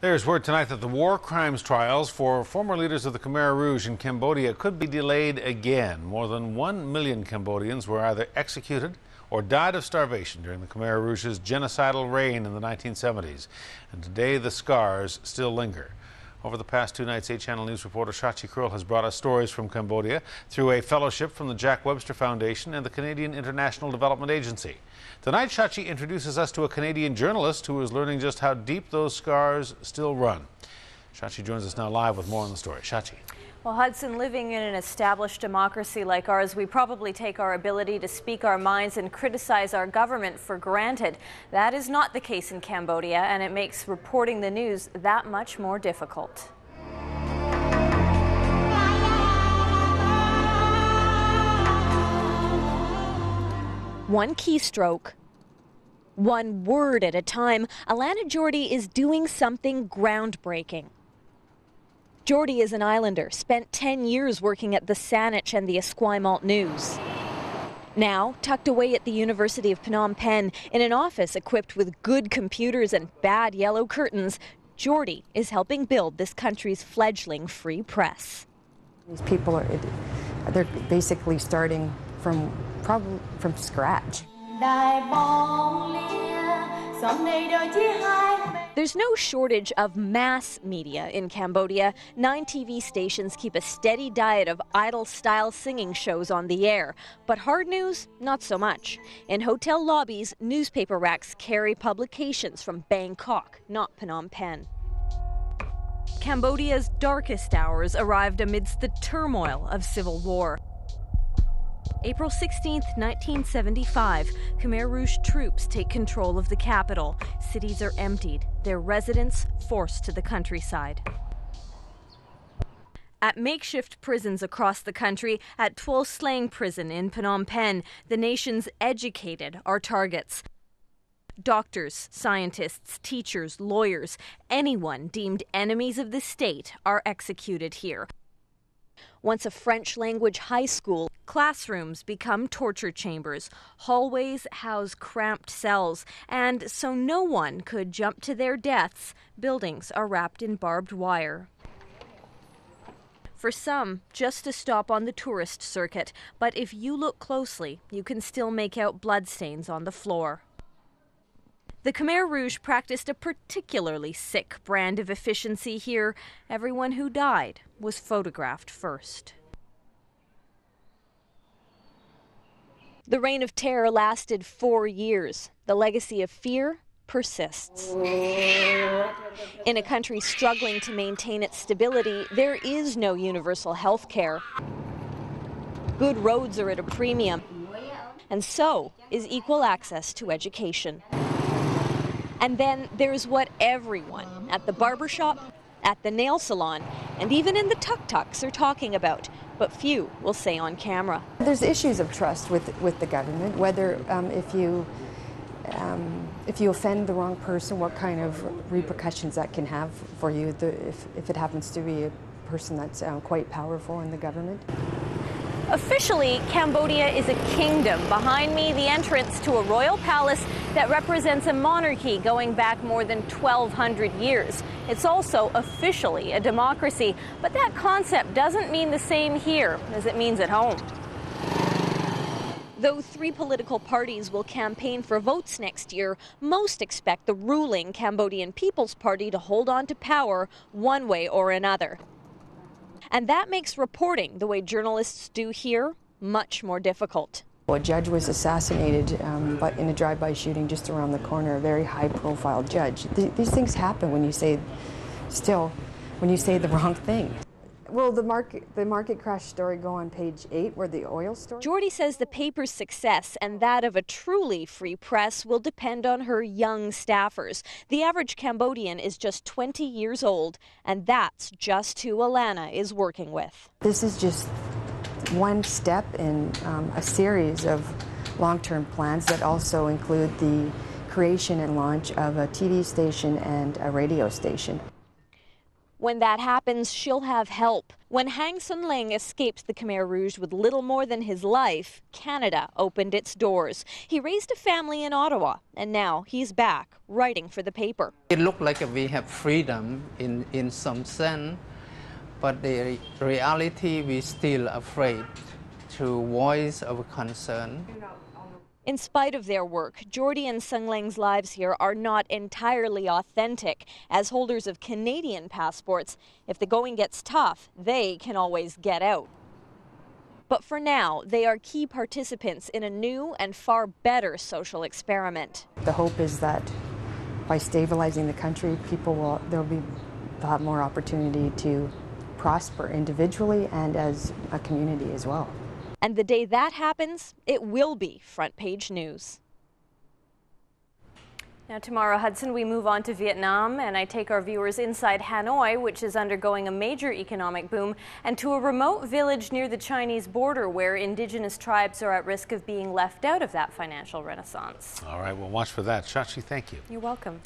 There's word tonight that the war crimes trials for former leaders of the Khmer Rouge in Cambodia could be delayed again. More than 1 million Cambodians were either executed or died of starvation during the Khmer Rouge's genocidal reign in the 1970s. And today the scars still linger. Over the past 2 nights, 8 Channel News reporter Shachi Kurl has brought us stories from Cambodia through a fellowship from the Jack Webster Foundation and the Canadian International Development Agency. Tonight, Shachi introduces us to a Canadian journalist who is learning just how deep those scars still run. Shachi joins us now live with more on the story. Shachi. Well, Hudson, living in an established democracy like ours, we probably take our ability to speak our minds and criticize our government for granted. That is not the case in Cambodia, and it makes reporting the news that much more difficult. One keystroke, one word at a time, Alana Jordy is doing something groundbreaking. Jordy is an islander, spent 10 years working at the Saanich and the Esquimalt News. Now, tucked away at the University of Phnom Penh, in an office equipped with good computers and bad yellow curtains, Jordy is helping build this country's fledgling free press. These people they're basically starting from scratch. There's no shortage of mass media in Cambodia. 9 TV stations keep a steady diet of idol-style singing shows on the air. But hard news, not so much. In hotel lobbies, newspaper racks carry publications from Bangkok, not Phnom Penh. Cambodia's darkest hours arrived amidst the turmoil of civil war. April 16, 1975, Khmer Rouge troops take control of the capital. Cities are emptied, their residents forced to the countryside. At makeshift prisons across the country, at Tuol Sleng prison in Phnom Penh, the nation's educated are targets. Doctors, scientists, teachers, lawyers, anyone deemed enemies of the state are executed here. Once a French-language high school, classrooms become torture chambers. Hallways house cramped cells, and so no one could jump to their deaths, buildings are wrapped in barbed wire. For some, just a stop on the tourist circuit, but if you look closely, you can still make out bloodstains on the floor. The Khmer Rouge practiced a particularly sick brand of efficiency here. Everyone who died was photographed first. The reign of terror lasted 4 years. The legacy of fear persists. In a country struggling to maintain its stability, there is no universal health care. Good roads are at a premium, and so is equal access to education. And then there's what everyone at the barbershop, at the nail salon, and even in the tuk-tuks are talking about, but few will say on camera. There's issues of trust with the government, whether if you offend the wrong person, what kind of repercussions that can have for you if it happens to be a person that's quite powerful in the government. Officially, Cambodia is a kingdom. Behind me, the entrance to a royal palace that represents a monarchy going back more than 1,200 years. It's also officially a democracy, but that concept doesn't mean the same here as it means at home. Though 3 political parties will campaign for votes next year, most expect the ruling Cambodian People's Party to hold on to power one way or another. And that makes reporting the way journalists do here much more difficult. A judge was assassinated in a drive-by shooting just around the corner, a very high-profile judge. These things happen when you say the wrong thing. Will the market crash story go on page 8, where the oil story? Jordy says the paper's success and that of a truly free press will depend on her young staffers. The average Cambodian is just 20 years old, and that's just who Alana is working with. This is just one step in a series of long-term plans that also include the creation and launch of a TV station and a radio station. When that happens, she'll have help. When Hang Sunling escaped the Khmer Rouge with little more than his life, Canada opened its doors. He raised a family in Ottawa, and now he's back, writing for the paper. It looked like we have freedom in some sense, but the reality, we're still afraid to voice our concern. In spite of their work, Jordy and Sungling's lives here are not entirely authentic. As holders of Canadian passports, if the going gets tough, they can always get out. But for now, they are key participants in a new and far better social experiment. The hope is that by stabilizing the country, they'll have more opportunity to prosper individually and as a community as well. And the day that happens, it will be front page news. Now tomorrow, Hudson, we move on to Vietnam, and I take our viewers inside Hanoi, which is undergoing a major economic boom, and to a remote village near the Chinese border where indigenous tribes are at risk of being left out of that financial renaissance. All right, we'll watch for that. Shachi, thank you. You're welcome.